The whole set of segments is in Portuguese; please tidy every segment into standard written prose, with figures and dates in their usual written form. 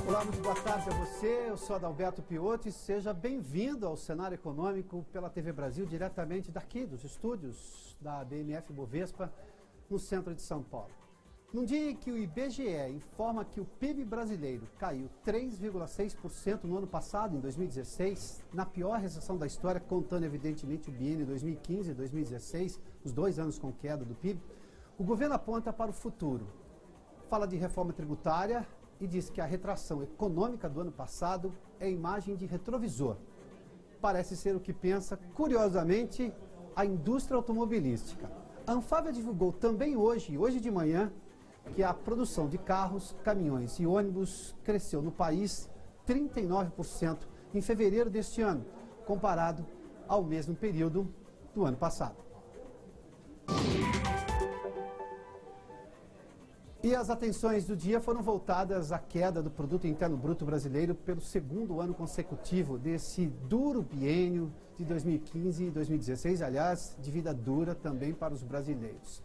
Olá, muito boa tarde a você. Eu sou Adalberto Piotto e seja bem-vindo ao Cenário Econômico pela TV Brasil, diretamente daqui dos estúdios da BMF Bovespa, no centro de São Paulo. Num dia em que o IBGE informa que o PIB brasileiro caiu 3,6% no ano passado, em 2016, na pior recessão da história, contando evidentemente o biênio 2015 e 2016, os 2 anos com queda do PIB, o governo aponta para o futuro. Fala de reforma tributária e diz que a retração econômica do ano passado é imagem de retrovisor. Parece ser o que pensa, curiosamente, a indústria automobilística. A Anfávia divulgou também hoje de manhã, que a produção de carros, caminhões e ônibus cresceu no país 39% em fevereiro deste ano, comparado ao mesmo período do ano passado. E as atenções do dia foram voltadas à queda do Produto Interno Bruto brasileiro pelo segundo ano consecutivo desse duro biênio de 2015 e 2016, aliás, de vida dura também para os brasileiros.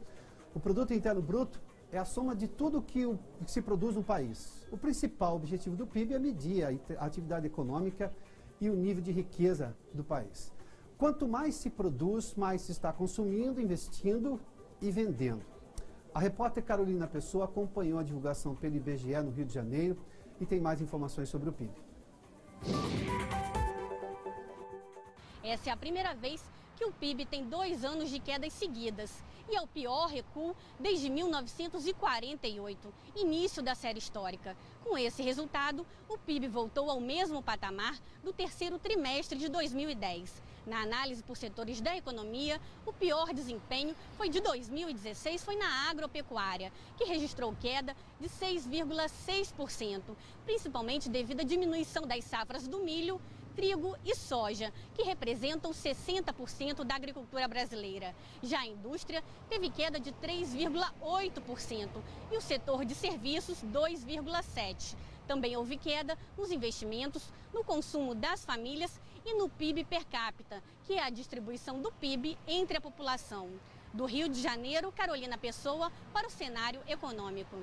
O Produto Interno Bruto é a soma de tudo que se produz no país. O principal objetivo do PIB é medir a atividade econômica e o nível de riqueza do país. Quanto mais se produz, mais se está consumindo, investindo e vendendo. A repórter Carolina Pessoa acompanhou a divulgação pelo IBGE no Rio de Janeiro e tem mais informações sobre o PIB. Essa é a primeira vez que o PIB tem 2 anos de quedas seguidas e é o pior recuo desde 1948, início da série histórica. Com esse resultado, o PIB voltou ao mesmo patamar do terceiro trimestre de 2010. Na análise por setores da economia, o pior desempenho de 2016 foi na agropecuária, que registrou queda de 6,6%, principalmente devido à diminuição das safras do milho, trigo e soja, que representam 60% da agricultura brasileira. Já a indústria teve queda de 3,8% e o setor de serviços 2,7%. Também houve queda nos investimentos, no consumo das famílias e no PIB per capita, que é a distribuição do PIB entre a população. Do Rio de Janeiro, Carolina Pessoa, para o Cenário Econômico.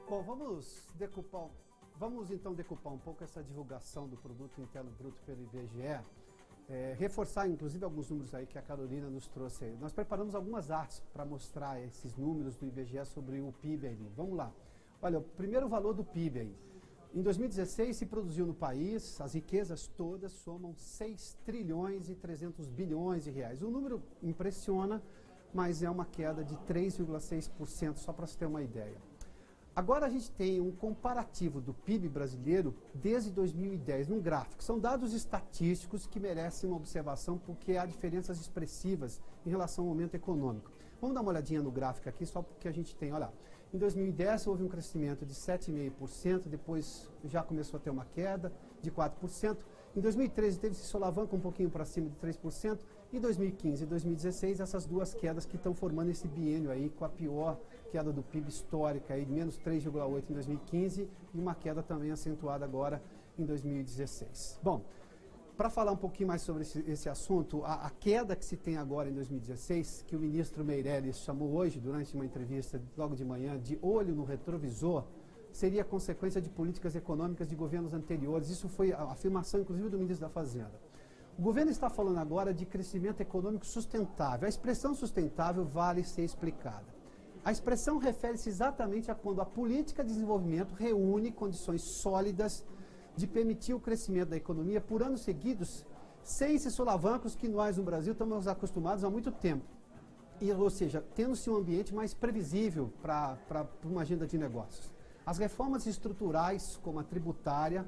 Bom, vamos então decupar um pouco essa divulgação do Produto Interno Bruto pelo IBGE, reforçar inclusive alguns números aí que a Carolina nos trouxe aí. Nós preparamos algumas artes para mostrar esses números do IBGE sobre o PIB aí. Vamos lá. Olha, o primeiro valor do PIB aí. Em 2016 se produziu no país, as riquezas todas somam 6 trilhões e 300 bilhões de reais. O número impressiona, mas é uma queda de 3,6%, só para se ter uma ideia. Agora a gente tem um comparativo do PIB brasileiro desde 2010, num gráfico. São dados estatísticos que merecem uma observação porque há diferenças expressivas em relação ao momento econômico. Vamos dar uma olhadinha no gráfico aqui, só porque a gente tem, olha, em 2010 houve um crescimento de 7,5%, depois já começou a ter uma queda de 4%. Em 2013 teve esse solavanco um pouquinho para cima de 3%. Em 2015 e 2016, essas duas quedas que estão formando esse biênio aí com a pior queda do PIB histórica, aí, de menos 3,8% em 2015 e uma queda também acentuada agora em 2016. Bom, para falar um pouquinho mais sobre esse assunto, a queda que se tem agora em 2016, que o ministro Meirelles chamou hoje, durante uma entrevista logo de manhã, de olho no retrovisor, seria consequência de políticas econômicas de governos anteriores. Isso foi a afirmação, inclusive, do ministro da Fazenda. O governo está falando agora de crescimento econômico sustentável. A expressão sustentável vale ser explicada. A expressão refere-se exatamente a quando a política de desenvolvimento reúne condições sólidas de permitir o crescimento da economia por anos seguidos, sem esses solavancos que nós no Brasil estamos acostumados há muito tempo. Ou seja, tendo-se um ambiente mais previsível para uma agenda de negócios. As reformas estruturais, como a tributária,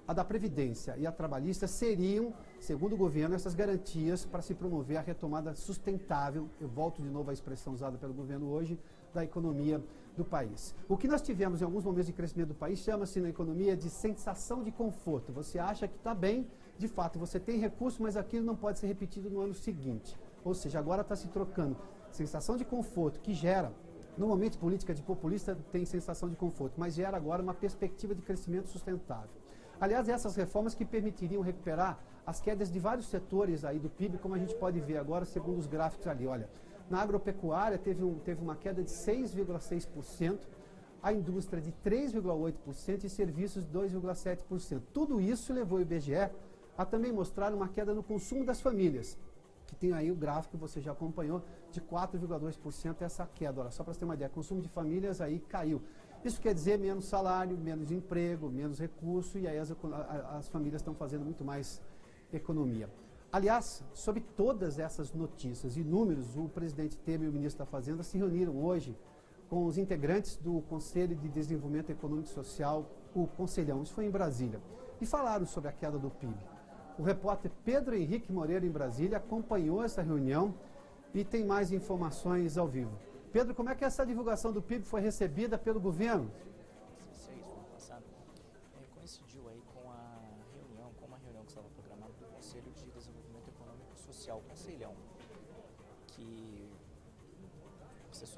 a da Previdência e a trabalhista, seriam, segundo o governo, essas garantias para se promover a retomada sustentável, eu volto de novo à expressão usada pelo governo hoje, da economia do país. O que nós tivemos em alguns momentos de crescimento do país chama-se na economia de sensação de conforto. Você acha que está bem, de fato, você tem recurso, mas aquilo não pode ser repetido no ano seguinte. Ou seja, agora está se trocando sensação de conforto que gera. Normalmente, política de populista tem sensação de conforto, mas gera agora uma perspectiva de crescimento sustentável. Aliás, essas reformas que permitiriam recuperar as quedas de vários setores aí do PIB, como a gente pode ver agora, segundo os gráficos ali. Olha, na agropecuária teve uma queda de 6,6%, a indústria de 3,8% e serviços de 2,7%. Tudo isso levou o IBGE a também mostrar uma queda no consumo das famílias, que tem aí o gráfico que você já acompanhou, de 4,2% essa queda. Olha, só para você ter uma ideia, consumo de famílias aí caiu. Isso quer dizer menos salário, menos emprego, menos recurso, e aí as famílias estão fazendo muito mais economia. Aliás, sobre todas essas notícias e números, o presidente Temer e o ministro da Fazenda se reuniram hoje com os integrantes do Conselho de Desenvolvimento Econômico e Social, o Conselhão. Isso foi em Brasília. E falaram sobre a queda do PIB. O repórter Pedro Henrique Moreira, em Brasília, acompanhou essa reunião e tem mais informações ao vivo. Pedro, como é que essa divulgação do PIB foi recebida pelo governo? Coincidiu aí com uma reunião que estava programada do Conselho de Desenvolvimento Econômico e Social, Conselhão, que...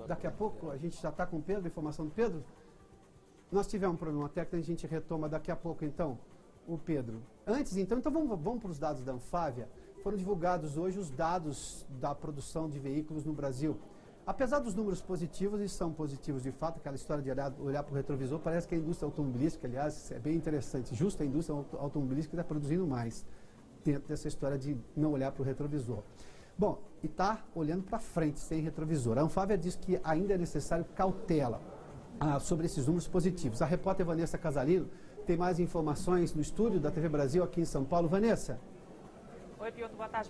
Daqui a pouco, a gente já está com o Pedro, a informação do Pedro. Nós tivemos um problema técnico, a gente retoma daqui a pouco, então, o Pedro. Antes, então vamos para os dados da Anfávia. Foram divulgados hoje os dados da produção de veículos no Brasil. Apesar dos números positivos, e são positivos de fato, aquela história de olhar para o retrovisor, parece que a indústria automobilística, aliás, é bem interessante, justo a indústria automobilística está produzindo mais, dentro dessa história de não olhar para o retrovisor. Bom, e está olhando para frente, sem retrovisor. A Anfávia diz que ainda é necessário cautela sobre esses números positivos. A repórter Vanessa Casalino tem mais informações no estúdio da TV Brasil aqui em São Paulo. Vanessa. Oi, Piotr, boa tarde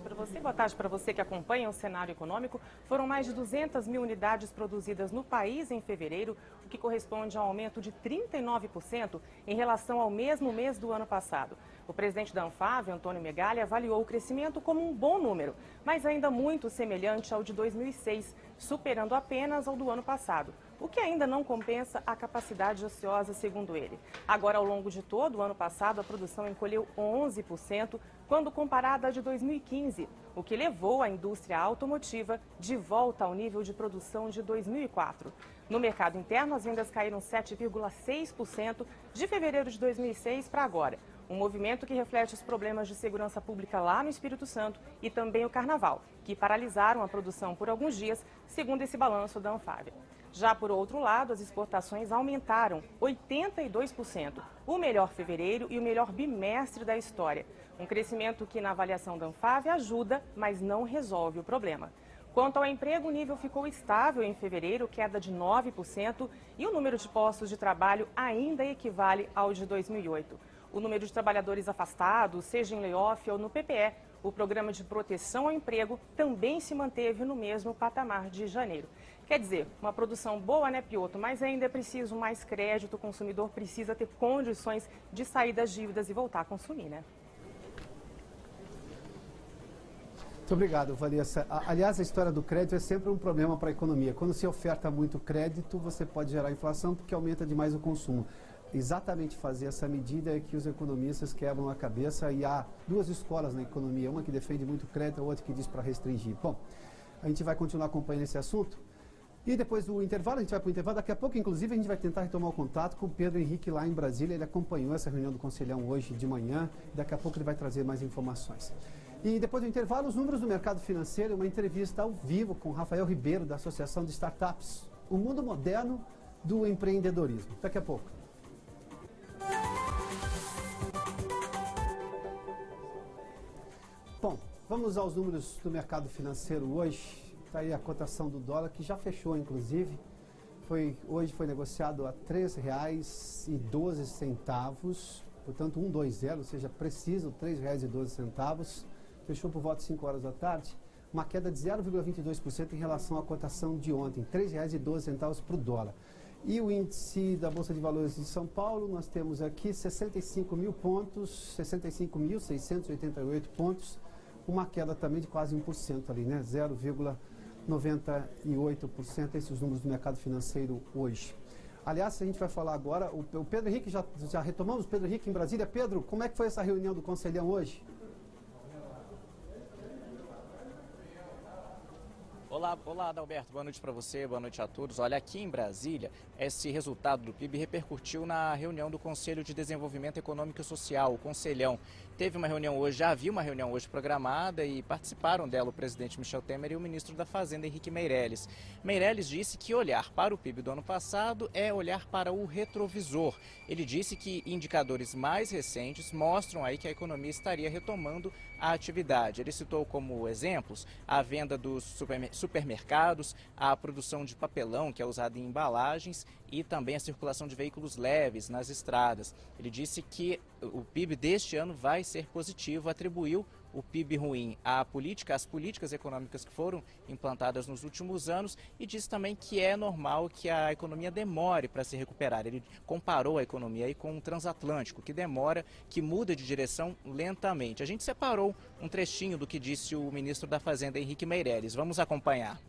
para você que acompanha o cenário econômico. Foram mais de 200 mil unidades produzidas no país em fevereiro, o que corresponde a um aumento de 39% em relação ao mesmo mês do ano passado. O presidente da Anfávia, Antônio Megali, avaliou o crescimento como um bom número, mas ainda muito semelhante ao de 2006, superando apenas ao do ano passado, o que ainda não compensa a capacidade ociosa, segundo ele. Agora, ao longo de todo o ano passado, a produção encolheu 11%, quando comparada à de 2015, o que levou a indústria automotiva de volta ao nível de produção de 2004. No mercado interno, as vendas caíram 7,6% de fevereiro de 2006 para agora. Um movimento que reflete os problemas de segurança pública lá no Espírito Santo e também o Carnaval, que paralisaram a produção por alguns dias, segundo esse balanço da Anfávia. Já por outro lado, as exportações aumentaram 82%, o melhor fevereiro e o melhor bimestre da história. Um crescimento que, na avaliação da Anfávia, ajuda, mas não resolve o problema. Quanto ao emprego, o nível ficou estável em fevereiro, queda de 9%, e o número de postos de trabalho ainda equivale ao de 2008. O número de trabalhadores afastados, seja em layoff ou no PPE, o Programa de Proteção ao Emprego, também se manteve no mesmo patamar de janeiro. Quer dizer, uma produção boa, né, Piotr? Mas ainda é preciso mais crédito, o consumidor precisa ter condições de sair das dívidas e voltar a consumir, né? Muito obrigado, Vanessa. Aliás, a história do crédito é sempre um problema para a economia. Quando se oferta muito crédito, você pode gerar inflação porque aumenta demais o consumo. Exatamente fazer essa medida é que os economistas quebram a cabeça, e há duas escolas na economia, uma que defende muito crédito, a outra que diz para restringir. Bom, a gente vai continuar acompanhando esse assunto e depois do intervalo, a gente vai para o intervalo. Daqui a pouco, inclusive, a gente vai tentar retomar o contato com o Pedro Henrique lá em Brasília. Ele acompanhou essa reunião do Conselhão hoje de manhã, daqui a pouco ele vai trazer mais informações. E depois do intervalo, os números do mercado financeiro, uma entrevista ao vivo com Rafael Ribeiro, da Associação de Startups, o mundo moderno do empreendedorismo. Daqui a pouco. Bom, vamos aos números do mercado financeiro hoje. Está aí a cotação do dólar, que já fechou, inclusive. Hoje foi negociado a R$ 3,12, portanto 1,20, ou seja, preciso R$ 3,12. Fechou por volta de 5 horas da tarde, uma queda de 0,22% em relação à cotação de ontem, R$ 3,12 para o dólar. E o índice da Bolsa de Valores de São Paulo, nós temos aqui 65 mil pontos, 65.688 pontos, uma queda também de quase 1% ali, né? 0,98%, esses números do mercado financeiro hoje. Aliás, a gente vai falar agora, o Pedro Henrique, já retomamos o Pedro Henrique em Brasília. Pedro, como é que foi essa reunião do Conselhão hoje? Olá, Adalberto, boa noite para você, boa noite a todos. Olha, aqui em Brasília, esse resultado do PIB repercutiu na reunião do Conselho de Desenvolvimento Econômico e Social, o Conselhão. Teve uma reunião hoje, já havia uma reunião hoje programada e participaram dela o presidente Michel Temer e o ministro da Fazenda, Henrique Meirelles. Meirelles disse que olhar para o PIB do ano passado é olhar para o retrovisor. Ele disse que indicadores mais recentes mostram aí que a economia estaria retomando a atividade. Ele citou como exemplos a venda dos supermercados, a produção de papelão que é usado em embalagens e também a circulação de veículos leves nas estradas. Ele disse que o PIB deste ano vai ser positivo, atribuiu o PIB ruim às políticas econômicas que foram implantadas nos últimos anos e disse também que é normal que a economia demore para se recuperar. Ele comparou a economia aí com um transatlântico, que demora, que muda de direção lentamente. A gente separou um trechinho do que disse o ministro da Fazenda, Henrique Meirelles. Vamos acompanhar.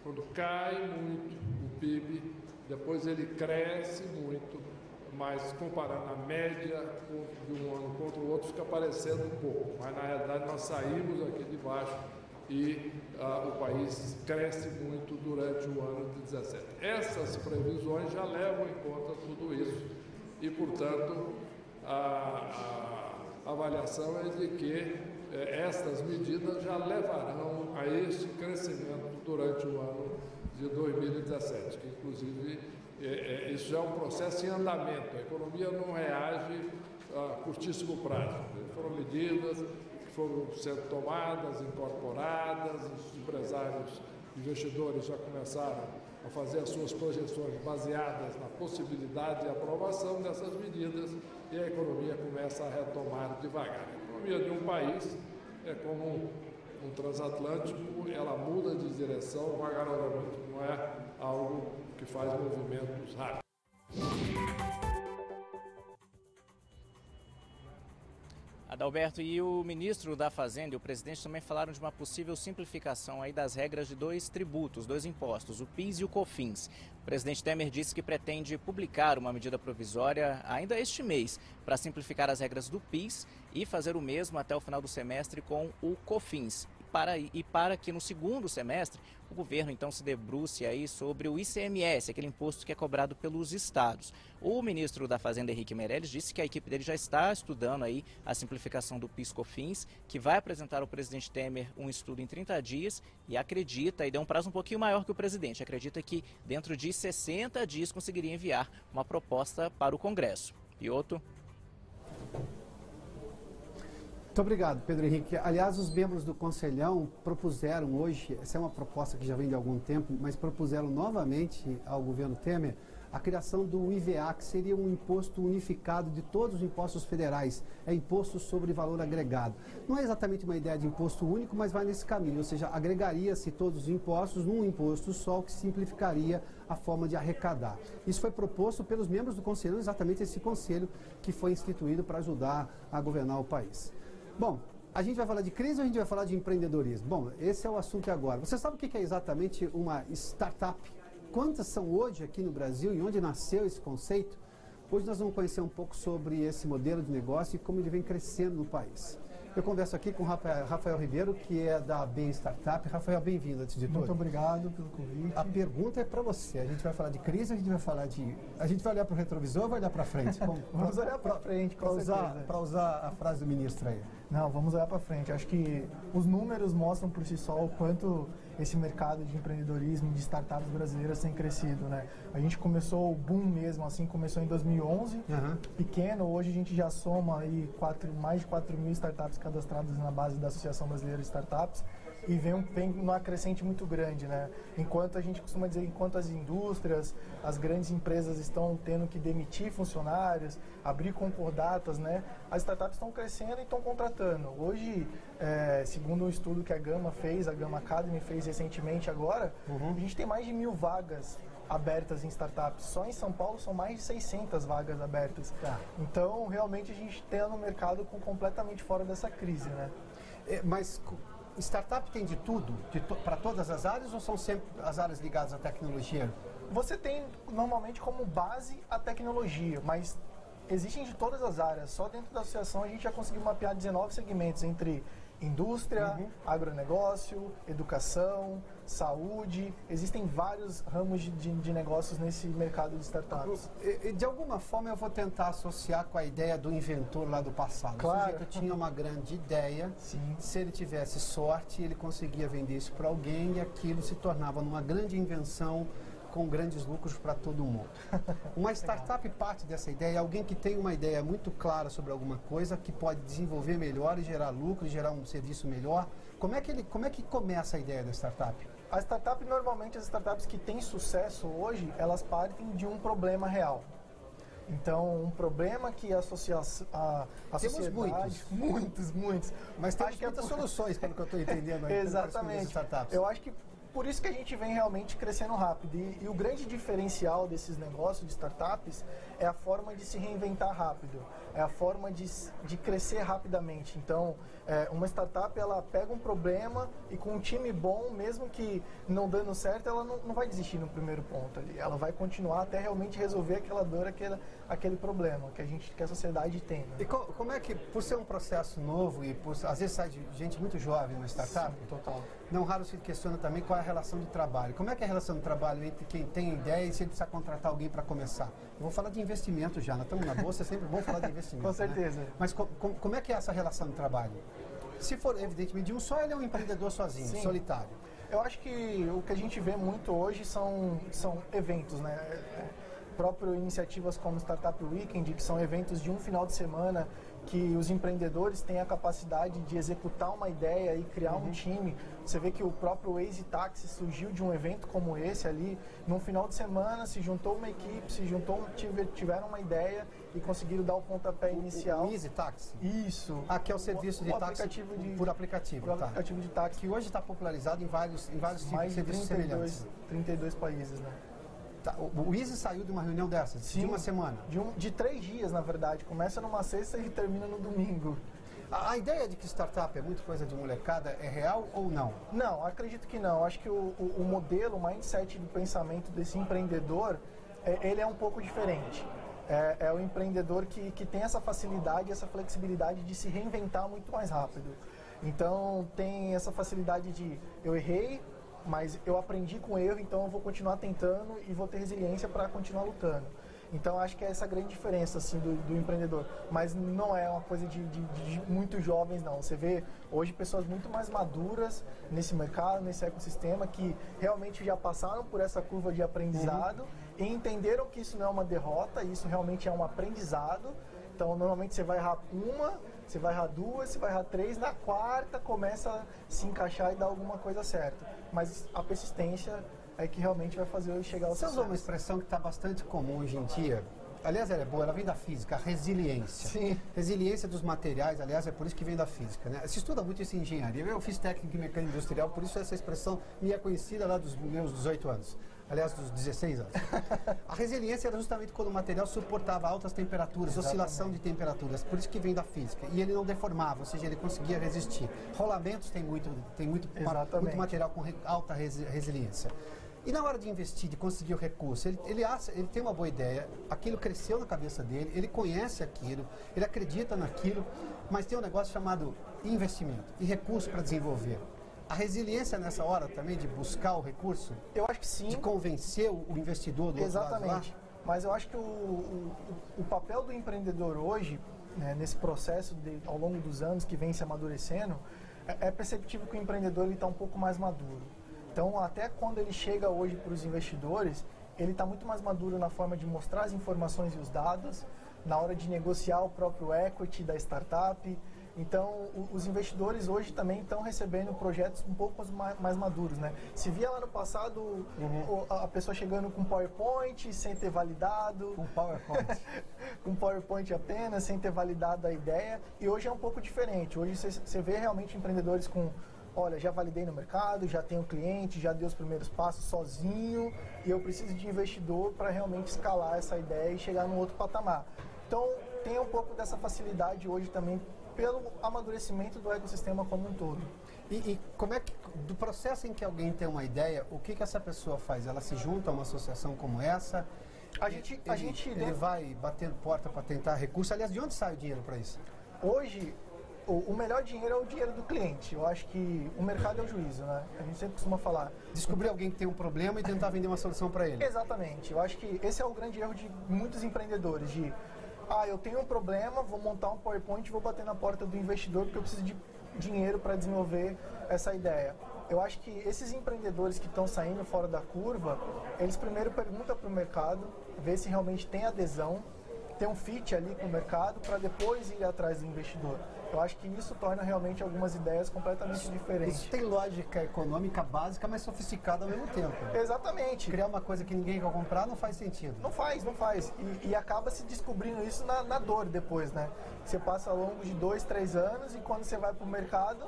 Quando cai muito o PIB, depois ele cresce muito, mas comparando a média de um ano contra o outro fica parecendo um pouco. Mas na realidade nós saímos aqui de baixo e o país cresce muito durante o ano de 2017. Essas previsões já levam em conta tudo isso e, portanto, a avaliação é de que estas medidas já levarão a este crescimento durante o ano de 2017, que inclusive isso já é um processo em andamento. A economia não reage a curtíssimo prazo. Foram medidas que foram sendo tomadas, incorporadas, os empresários, investidores já começaram a fazer as suas projeções baseadas na possibilidade de aprovação dessas medidas e a economia começa a retomar devagar. A economia de um país é como um transatlântico, ela muda de direção vagarosamente, não é algo que faz movimentos rápidos. Adalberto, e o ministro da Fazenda e o presidente também falaram de uma possível simplificação aí das regras de dois tributos, dois impostos, o PIS e o COFINS. O presidente Temer disse que pretende publicar uma medida provisória ainda este mês para simplificar as regras do PIS e fazer o mesmo até o final do semestre com o COFINS. Para que no segundo semestre o governo então se debruce aí sobre o ICMS, aquele imposto que é cobrado pelos estados. O ministro da Fazenda, Henrique Meirelles, disse que a equipe dele já está estudando aí a simplificação do PIS/COFINS, que vai apresentar ao presidente Temer um estudo em 30 dias e acredita, e deu um prazo um pouquinho maior que o presidente, acredita que dentro de 60 dias conseguiria enviar uma proposta para o Congresso. Piotr. Muito obrigado, Pedro Henrique. Aliás, os membros do Conselhão propuseram hoje, essa é uma proposta que já vem de algum tempo, mas propuseram novamente ao governo Temer a criação do IVA, que seria um imposto unificado de todos os impostos federais, é imposto sobre valor agregado. Não é exatamente uma ideia de imposto único, mas vai nesse caminho, ou seja, agregaria-se todos os impostos num imposto só, o que simplificaria a forma de arrecadar. Isso foi proposto pelos membros do Conselho, exatamente esse conselho que foi instituído para ajudar a governar o país. Bom, a gente vai falar de crise ou a gente vai falar de empreendedorismo? Bom, esse é o assunto agora. Você sabe o que é exatamente uma startup? Quantas são hoje aqui no Brasil e onde nasceu esse conceito? Hoje nós vamos conhecer um pouco sobre esse modelo de negócio e como ele vem crescendo no país. Eu converso aqui com o Rafael Ribeiro, que é da Bem Startup. Rafael, bem-vindo, antes de tudo. Muito obrigado pelo convite. A pergunta é para você. A gente vai falar de crise, a gente vai falar de... A gente vai olhar para o retrovisor ou vai olhar para frente? Vamos olhar para frente, para usar a frase do ministro aí. Não, vamos olhar para frente. Acho que os números mostram por si só o quanto esse mercado de empreendedorismo e de startups brasileiras tem crescido, né? A gente começou o boom mesmo, assim, começou em 2011, pequeno. Hoje a gente já soma aí mais de 4 mil startups cadastradas na base da Associação Brasileira de Startups e vem uma crescente muito grande, né? Enquanto a gente costuma dizer, enquanto as indústrias, as grandes empresas estão tendo que demitir funcionários, abrir concordatas, né? As startups estão crescendo e estão contratando. Hoje, segundo um estudo que a Gama fez, a Gama Academy fez recentemente agora, a gente tem mais de 1.000 vagas abertas em startups. Só em São Paulo são mais de 600 vagas abertas. Então, realmente, a gente está no mercado completamente fora dessa crise, né? Mas startup tem de tudo? Para todas as áreas ou são sempre as áreas ligadas à tecnologia? Você tem, normalmente, como base a tecnologia, mas existem de todas as áreas. Só dentro da associação a gente já conseguiu mapear 19 segmentos entre indústria, agronegócio, educação, saúde. Existem vários ramos de negócios nesse mercado de startups. De alguma forma eu vou tentar associar com a ideia do inventor lá do passado. Claro. O sujeito tinha uma grande ideia, Sim. Se ele tivesse sorte, ele conseguia vender isso para alguém e aquilo se tornava numa grande invenção com grandes lucros para todo mundo. Uma startup parte dessa ideia, alguém que tem uma ideia muito clara sobre alguma coisa, que pode desenvolver melhor e gerar lucro, e gerar um serviço melhor. Como é que começa a ideia da startup? A startup, normalmente as startups que têm sucesso hoje, elas partem de um problema real. Então, um problema que a sociedade... Muitos. Mas temos muitas soluções, pelo que eu estou entendendo aí. Exatamente. Startups. Eu acho que por isso que a gente vem realmente crescendo rápido. E o grande diferencial desses negócios de startups é a forma de se reinventar rápido. É a forma de crescer rapidamente. Então, uma startup, ela pega um problema e com um time bom, mesmo que não dando certo, ela não vai desistir no primeiro ponto ali. Ela vai continuar até realmente resolver aquela dor, aquele problema que a sociedade tem. Né? E como é que, por ser um processo novo e às vezes sai de gente muito jovem na startup, Sim, total. Não raro se questiona também qual é a relação de trabalho. Como é que é a relação de trabalho entre quem tem ideia e se ele precisa contratar alguém para começar? Eu vou falar de investimento já, nós estamos na bolsa, é sempre bom falar de investimento. Com certeza. Né? Mas como é que é essa relação de trabalho? Se for, evidentemente, de um só, ele é um empreendedor sozinho, Sim. solitário. Eu acho que o que a gente vê muito hoje são eventos, né? Próprio iniciativas como Startup Weekend, que são eventos de um final de semana que os empreendedores têm a capacidade de executar uma ideia e criar um time. Você vê que o próprio Easy Taxi surgiu de um evento como esse ali, num final de semana se juntou uma equipe, tiveram uma ideia e conseguiram dar o pontapé inicial. O Easy Taxi? Isso. Que é o serviço de táxi por aplicativo. Por aplicativo de táxi. Que hoje está popularizado em vários tipos de serviços semelhantes. 32 países, né? Tá, o Easy saiu de uma reunião dessas? Sim, de uma semana? De 3 dias, na verdade. Começa numa sexta e termina no domingo. A ideia de que startup é muito coisa de molecada é real ou não? Não, acredito que não. Acho que o modelo, o mindset do pensamento desse empreendedor, ele é um pouco diferente. É o empreendedor que tem essa facilidade, essa flexibilidade de se reinventar muito mais rápido. Então, tem essa facilidade de eu errei, mas eu aprendi com o erro, então eu vou continuar tentando e vou ter resiliência para continuar lutando. Então, acho que é essa grande diferença assim, do empreendedor. Mas não é uma coisa de muito jovens, não. Você vê hoje pessoas muito mais maduras nesse mercado, nesse ecossistema, que realmente já passaram por essa curva de aprendizado e entenderam que isso não é uma derrota, isso realmente é um aprendizado. Então, normalmente você vai errar uma, você vai errar duas, você vai errar três, na quarta começa a se encaixar e dar alguma coisa certa. Mas a persistência é que realmente vai fazer eu chegar ao sucesso. Você usou uma expressão que está bastante comum hoje em dia. Aliás, ela é boa, ela vem da física, a resiliência. Sim. Resiliência dos materiais, aliás, é por isso que vem da física, né? Se estuda muito isso em engenharia. Eu fiz técnica em mecânica industrial, por isso essa expressão me é conhecida lá dos meus 18 anos. Aliás, dos 16 anos. A resiliência era justamente quando o material suportava altas temperaturas, oscilação de temperaturas. Por isso que vem da física. E ele não deformava, ou seja, ele conseguia resistir. Rolamentos tem muito material com alta resiliência. E na hora de investir, de conseguir o recurso, ele tem uma boa ideia, aquilo cresceu na cabeça dele, ele conhece aquilo, ele acredita naquilo, mas tem um negócio chamado investimento e recurso para desenvolver. A resiliência nessa hora também de buscar o recurso? Eu acho que sim. De convencer o investidor do outro lado lá? Exatamente. Mas eu acho que o papel do empreendedor hoje, né, nesse processo ao longo dos anos que vem se amadurecendo, é perceptível que o empreendedor está um pouco mais maduro. Então, até quando ele chega hoje para os investidores, ele está muito mais maduro na forma de mostrar as informações e os dados, na hora de negociar o próprio equity da startup. Então, os investidores hoje também estão recebendo projetos um pouco mais maduros, né? Se via lá no passado a pessoa chegando com PowerPoint, sem ter validado. Com PowerPoint. Com PowerPoint apenas, sem ter validado a ideia. E hoje é um pouco diferente. Hoje você vê realmente empreendedores com... Olha, já validei no mercado, já tenho cliente, já dei os primeiros passos sozinho e eu preciso de investidor para realmente escalar essa ideia e chegar num outro patamar. Então, tem um pouco dessa facilidade hoje também pelo amadurecimento do ecossistema como um todo. E como é que, do processo em que alguém tem uma ideia, o que essa pessoa faz? Ela se junta a uma associação como essa? Ele vai batendo porta para tentar recurso. Aliás, de onde sai o dinheiro para isso? Hoje, o melhor dinheiro é o dinheiro do cliente. Eu acho que o mercado é o juízo, né? A gente sempre costuma falar. Descobrir alguém que tem um problema e tentar vender uma solução para ele. Exatamente. Eu acho que esse é o grande erro de muitos empreendedores, eu tenho um problema, vou montar um PowerPoint e vou bater na porta do investidor porque eu preciso de dinheiro para desenvolver essa ideia. Eu acho que esses empreendedores que estão saindo fora da curva, eles primeiro perguntam para o mercado, ver se realmente tem adesão, tem um fit ali com o mercado, para depois ir atrás do investidor. Eu acho que isso torna realmente algumas ideias completamente diferentes. Isso tem lógica econômica básica, mas sofisticada ao mesmo tempo. Exatamente. Criar uma coisa que ninguém quer comprar não faz sentido. Não faz. E acaba se descobrindo isso na dor depois, né? Você passa ao longo de 2, 3 anos e quando você vai para o mercado,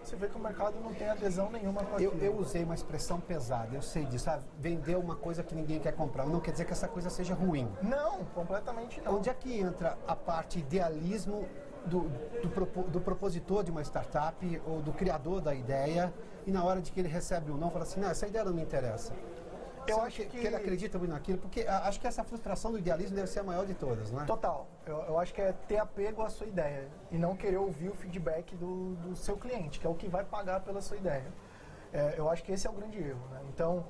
você vê que o mercado não tem adesão nenhuma com aquilo. Eu usei uma expressão pesada, eu sei disso, vender uma coisa que ninguém quer comprar. Não quer dizer que essa coisa seja ruim. Não, completamente não. Onde é que entra a parte idealismo do propositor de uma startup ou do criador da ideia e na hora de que ele recebe o não, fala assim, não, essa ideia não me interessa. Eu acho que ele acredita muito naquilo, porque acho que essa frustração do idealismo deve ser a maior de todas, não é? Total. Eu acho que é ter apego à sua ideia e não querer ouvir o feedback do seu cliente, que é o que vai pagar pela sua ideia. Eu acho que esse é o grande erro, né? Então,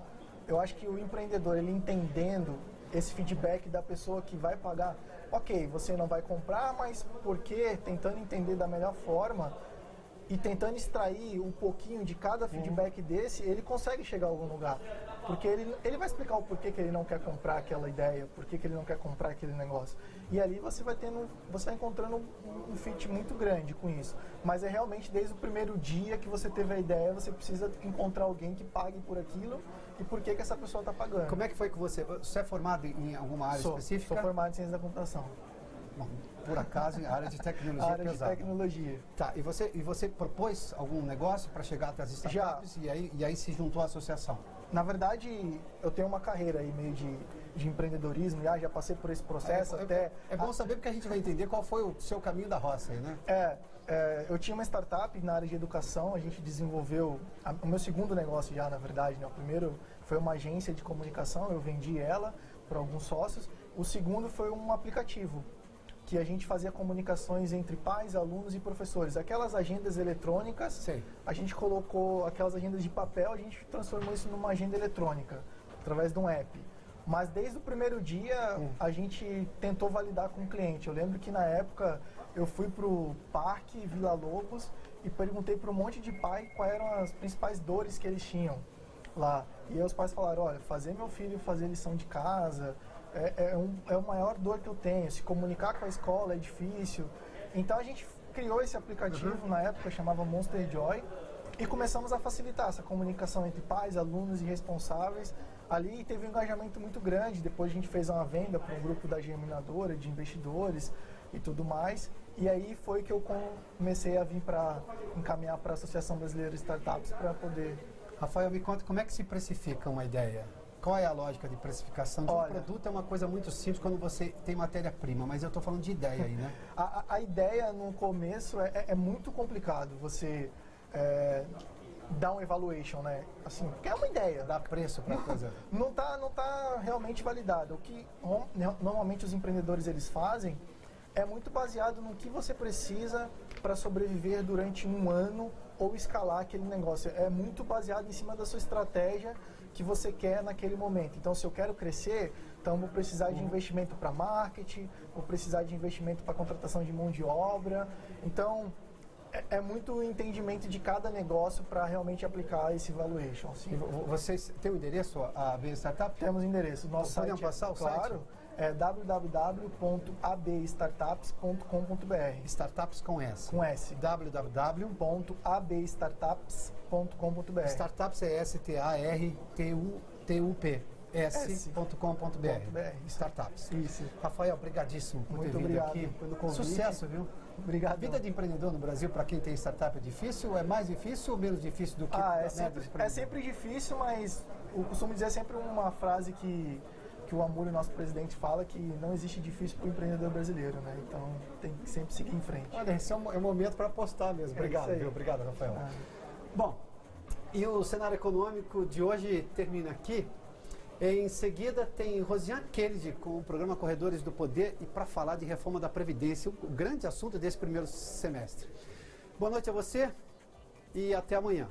eu acho que o empreendedor, ele entendendo esse feedback da pessoa que vai pagar, ok, você não vai comprar, mas por quê? Tentando entender da melhor forma e tentando extrair um pouquinho de cada feedback desse, ele consegue chegar a algum lugar. Porque ele vai explicar o porquê que ele não quer comprar aquela ideia, porquê que ele não quer comprar aquele negócio. E ali você vai encontrando um fit muito grande com isso. Mas é realmente desde o primeiro dia que você teve a ideia, você precisa encontrar alguém que pague por aquilo e por que essa pessoa está pagando. Como é que foi que você é formado em alguma área específica? Sou formado em ciência da computação. Bom, por acaso, a área de tecnologia a área pesada. De tecnologia. Tá, e você propôs algum negócio para chegar até as startups e aí se juntou à associação? Na verdade, eu tenho uma carreira aí meio de empreendedorismo, já passei por esse processo É bom saber porque a gente vai entender qual foi o seu caminho da roça aí, né? Eu tinha uma startup na área de educação, a gente desenvolveu o meu segundo negócio já, na verdade, né? O primeiro foi uma agência de comunicação, eu vendi ela para alguns sócios. O segundo foi um aplicativo, que a gente fazia comunicações entre pais, alunos e professores. Aquelas agendas eletrônicas, sim, a gente colocou aquelas agendas de papel, a gente transformou isso numa agenda eletrônica, através de um app. Mas desde o primeiro dia, a gente tentou validar com o cliente. Eu lembro que na época eu fui para o Parque Vila Lobos e perguntei para um monte de pai quais eram as principais dores que eles tinham lá. E aí os pais falaram, olha, fazer meu filho fazer lição de casa é a maior dor que eu tenho, se comunicar com a escola é difícil. Então a gente criou esse aplicativo na época, chamava Monster Joy, e começamos a facilitar essa comunicação entre pais, alunos e responsáveis. Ali teve um engajamento muito grande, depois a gente fez uma venda para um grupo da Germinadora, de investidores e tudo mais. E aí foi que eu comecei a vir para encaminhar para a Associação Brasileira de Startups para poder... Rafael, me conta como é que se precifica uma ideia? Qual é a lógica de precificação? De um produto é uma coisa muito simples quando você tem matéria-prima, mas eu estou falando de ideia aí, né? A ideia no começo é muito complicado. Você dar um evaluation, né? Assim, porque é uma ideia. Dá preço para a coisa. Não tá realmente validado. O que normalmente os empreendedores eles fazem é muito baseado no que você precisa para sobreviver durante um ano ou escalar aquele negócio. É muito baseado em cima da sua estratégia que você quer naquele momento. Então, se eu quero crescer, então vou precisar de investimento para marketing, vou precisar de investimento para contratação de mão de obra. Então, é muito entendimento de cada negócio para realmente aplicar esse valuation. Assim. Vocês têm o endereço, a AB Startup? Temos endereço. Nosso site, podem passar o claro, site? É www.abstartups.com.br. Startups com S. Com S. www.abstartups.com.br. Startups é S-T-A-R-T-U-P. S.com.br. Startups. Isso. Rafael, obrigadíssimo por ter vindo aqui. Pelo convite. Sucesso, viu? Obrigado. A vida de empreendedor no Brasil, para quem tem startup, é difícil? É mais difícil ou menos difícil do que é sempre difícil, mas eu costumo dizer sempre uma frase que o Amúlio, nosso presidente, fala, que não existe difícil para o empreendedor brasileiro, né? Então tem que sempre seguir em frente. Olha, esse é um momento para apostar mesmo. Obrigado, viu? Obrigado, Rafael. Bom, e o cenário econômico de hoje termina aqui. Em seguida tem Rosiane Kennedy com o programa Corredores do Poder e para falar de reforma da Previdência, o grande assunto desse primeiro semestre. Boa noite a você e até amanhã.